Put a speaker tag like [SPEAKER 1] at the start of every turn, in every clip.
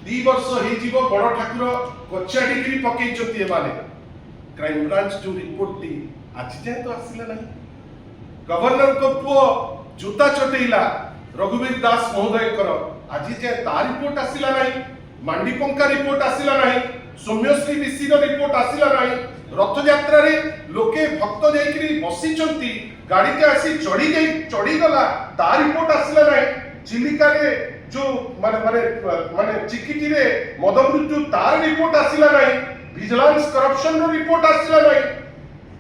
[SPEAKER 1] दी वर्ष हो बड़ ठाकुर कचा डिग्री पकई क्राइम ब्रांच जो रिपोर्ट टी आज जाए तो आसला ना। गवर्नर को पुओ जूता चटेला रघुवीर दास महोदय आज जाए ता रिपोर्ट आसला ना। मांडीपंका रिपोर्ट आसला ना। सौम्यश्री विशी रिपोर्ट आसला ना। रथ यात्रा रे लोके भक्त जाइकरी बसिचंती गाड़ी के आसी चढ़ी गला ता रिपोर्ट आसला ना। चिलिका रे जो माने माने माने चिकिटी रे मद मृत्यु तार रिपोर्ट आसला ना। विजिलेंस करप्शन रो रिपोर्ट आसला ना।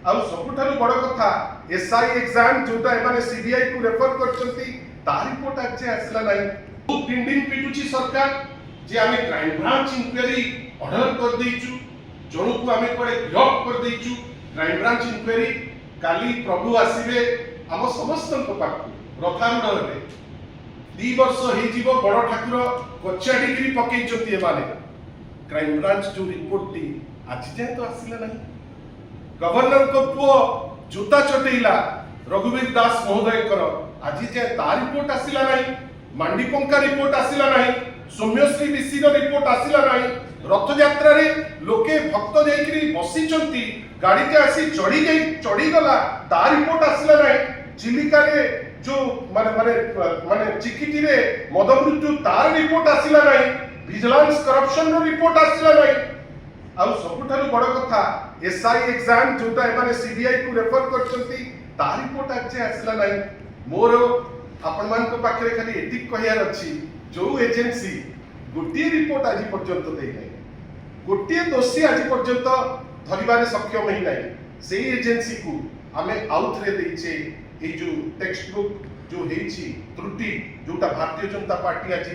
[SPEAKER 1] आउ सबुठारु बड़ कथा एसआई एग्जाम जोटा एमाने सीबीआई को रेफर करचंती ता रिपोर्ट आज आसला ना। बहुत डिंडिंग पिटुची सरकार जे आमे क्राइम ब्रांच इंक्वायरी ऑर्डर कर देइचु जणु को आमे कोडे गिरफ कर देइचु। क्राइम ब्रांच इंक्वायरी काली प्रभु आसीबे हम समस्त को पाखु रथारूढ़ रे 2 वर्ष हो बड़ ठाकुर कचा डिग्री पकई एमाने क्राइम ब्रांच जो रिपोर्ट टी आज जाए तो आसला ना। गवर्नर को पुओ जूता चटेला रघुवीर दास महोदय आज जाए ता रिपोर्ट आसला ना। मांडीपंका रिपोर्ट आसला ना। सौम्यश्री विशी रिपोर्ट आसला ना। रथ यात्रा रे लोके भक्त जाइकरी बसिचंती गाड़ी के आसी चढ़ी गला ता रिपोर्ट आसला ना। चिलिका रे जो माने माने माने चिकिटी रे मद मृत्यु तार रिपोर्ट आसला ना। विजिलेंस करप्शन रो रिपोर्ट आसला ना। आउ सबुठारु बड़ कथा एसआई एग्जाम जोटा एमाने सीबीआई को रेफर करचंती ता रिपोर्ट आज आसला ना। मोर आपण मान को पाखरे खाली एतिक कहियार अछि जो एजेंसी गोटे रिपोर्ट आज पर्यंत देई नै गोटे दोषी आज पर्यंत धरिबारे सक्षम ही नै सेही एजेंसी को आमे आउथरे देइछे ए जो टेक्स्ट बुक जो हेछि त्रुटि जोटा भारतीय जनता पार्टी आज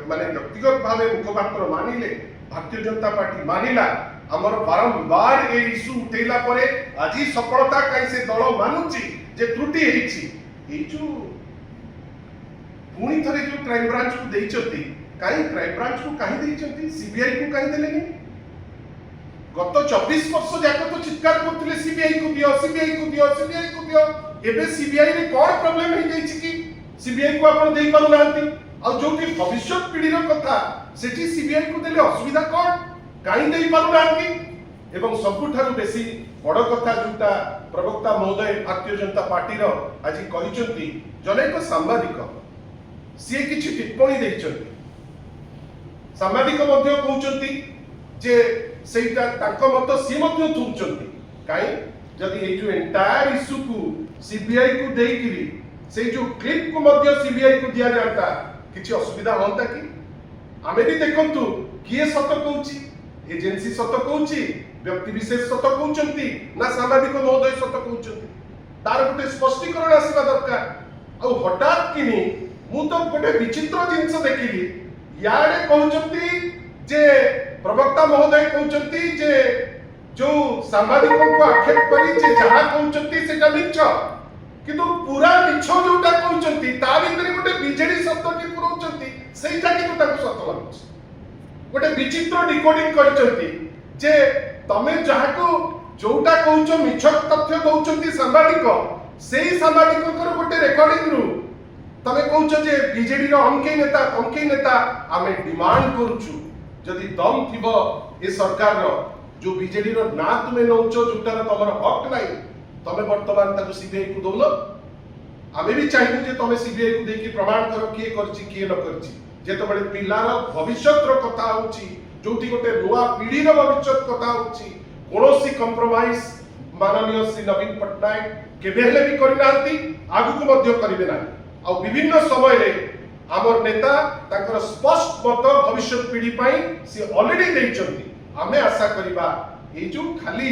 [SPEAKER 1] माने व्यक्तिगत भावे मुखपात्र मानिले भारतीय जनता पार्टी मानिला हमर बारंबार ए इश्यू उठेला परे आज सफलता कहीं से दल मानुची जे त्रुटि हेछि ए जो पुणी थरे जो क्राइम ब्रांच को देइचंती काई क्राइम ब्रांच को काहे देइचंती सीबीआई को काहे देलेनी। गत 24 वर्ष जाक तो चित्कार करथिले सीबीआई को दियो सीबीआई को दियो सीबीआई को दियो एबे सीबीआई रे कोन प्रॉब्लम हे जाइछि कि सीबीआई को आपण देई पारु नांती आ जो कि भविष्य पीढ़ी रो कथा सेठी सीबीआई को देले असुविधा कोन काहे देई पारु नांती। एवं सबुठारु बेसी बड़ कथा जोटा प्रवक्ता महोदय भारतीय जनता पार्टी रो आज कहिचंती जने को सांबादिक सी किछि टिप्पणी देइचंती सांबादिक मध्य कहउचंती जे सेटा ताको मत सी मध्य थुचंती काई जदी ए जो एंटायर इश्यू को सीबीआई को देइकिरी से जो क्लिप को मध्य सीबीआई को दिया जाता किछि असुविधा होता कि आमे भी देखंतु किए सत कहउची एजेंसी सत कहउची व्यक्ति विशेष सत कहउचंती ना सांबादिक महोदय सत कहउचंती तार गोटे स्पष्टीकरण आसीबा दरकार। आ हठात किनी मु तो गोटे विचित्र जिंस देखिली याडे कहउचंती जे प्रवक्ता महोदय कहउचंती जे जो सांबादिकों को आक्षेप करी जे जहा कहउचंती सेटा मिछ किंतु पूरा मिछ जोटा कहउचंती ता भितरे गोटे बीजेडी शब्द की पुरउचंती सेटा किंतु ताको सत लागुछ गोटे विचित्र डिकोडिंग करचंती जे तमे जहा को जोटा कहउछ मिछ तथ्य दउचंती सांबादिक सेही सांबादिक कर गोटे रेकॉर्डिंग रु तमे कहउछ जे बीजेडी रो अमके नेता आमे डिमांड करूछु जदि दम थिबो ए सरकार रो जो बीजेडी रो ना तुमे नउछ जोटार तमर हक नै तमे वर्तमान ताको सीबीआई को दउलो आमे भी चाहू जे तमे सीबीआई को देकी प्रमाण करो किए करछि किए न करछि जेतबेले पिलार भविष्यत रो कथा होछि जोठी गोटे नवा पीढ़ी रो भविष्यत कथा होछि कोनोसी कंप्रोमाइज माननीय श्री नवीन पटनायक केबे हेले भी करि नांती आगु को मध्य करिवे ना आ विभिन्न समय रे आमर नेता ताकर स्पष्ट मत भविष्य पीढ़ी पाई से ऑलरेडी देइचंती आमे आशा करिबा ए जो खाली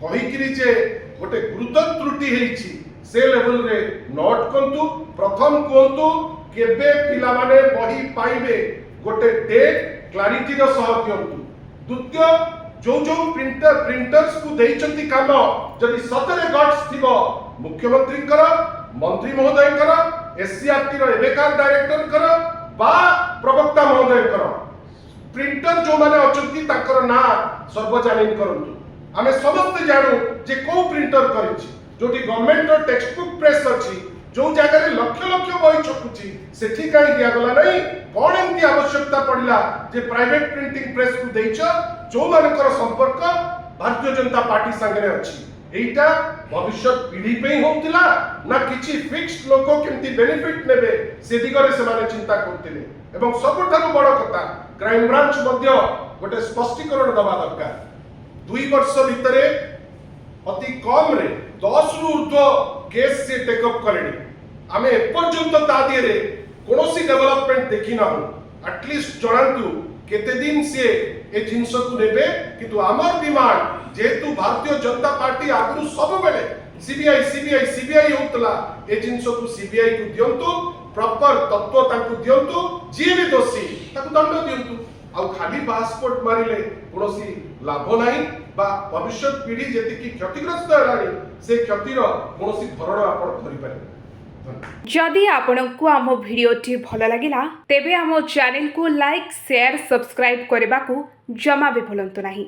[SPEAKER 1] कहिकरी जे गोटे गुरुतर त्रुटि हेछि से लेवल रे नोट कंतु प्रथम कोंतु केबे पिला माने बही पाइबे गोटे डेट क्लैरिटी रो सह दियंतु। द्वितीय जो प्रिंटर्स को देइचंती काम जदि सतरे गट्स थिबो मुख्यमंत्री कर मंत्री महोदय कर एससीआरटी रो एबेकार डायरेक्टर कर बा प्रवक्ता महोदय कर प्रिंटर जो माने अचंती ताकर ना सर्वजनीन करंतु आमे समस्त जानू जे को प्रिंटर करिछि जोटी गवर्नमेंट रो टेक्स्ट बुक प्रेस अछि जो जगह लक्ष लक्ष बही छपुची सेठी कहीं दिगला नहीं कौन एमती आवश्यकता पड़ला जे प्राइवेट प्रिंटिंग प्रेस को देइछ जो मानकर संपर्क भारतीय जनता पार्टी संगे अछि एटा भविष्य पीढ़ी पे ही होतिला ना किछि फिक्स्ड लोक केमती बेनिफिट नेबे से दिगरे से माने चिंता करथिले एवं सबठारु बड़ कथा क्राइम ब्रांच मध्य गोटे स्पष्टीकरण दबा दरकार 2 वर्ष भितरे अति कम रे 10 रु ऊर्ध्व केस से टेकअप करेनी आमे एपर्यंत ता दिए कोनोसी डेवलपमेंट देखि ना एटलिस्ट जणांतु केते दिन से ए जिंस को नेबे किंतु आमर डिमांड जेतु भारतीय जनता पार्टी आगु सब बेले सीबीआई होतला ए जिंस को सीबीआई को दियंतु प्रॉपर तत्व ताकू दियंतु जे भी दोषी ताकू दंड दियंतु आ खाली पासपोर्ट मारिले कोनोसी लाभ नाही बा भविष्य पीढ़ी जेति की क्षतिग्रस्त हलानी से क्षतिर कोनोसी भरण आपण करि पारे।
[SPEAKER 2] जदि आपंक आम भिडटी भल लगा तेबे आम चैनल को लाइक शेयर सब्सक्राइब करने को जमा भी भूलु नहीं।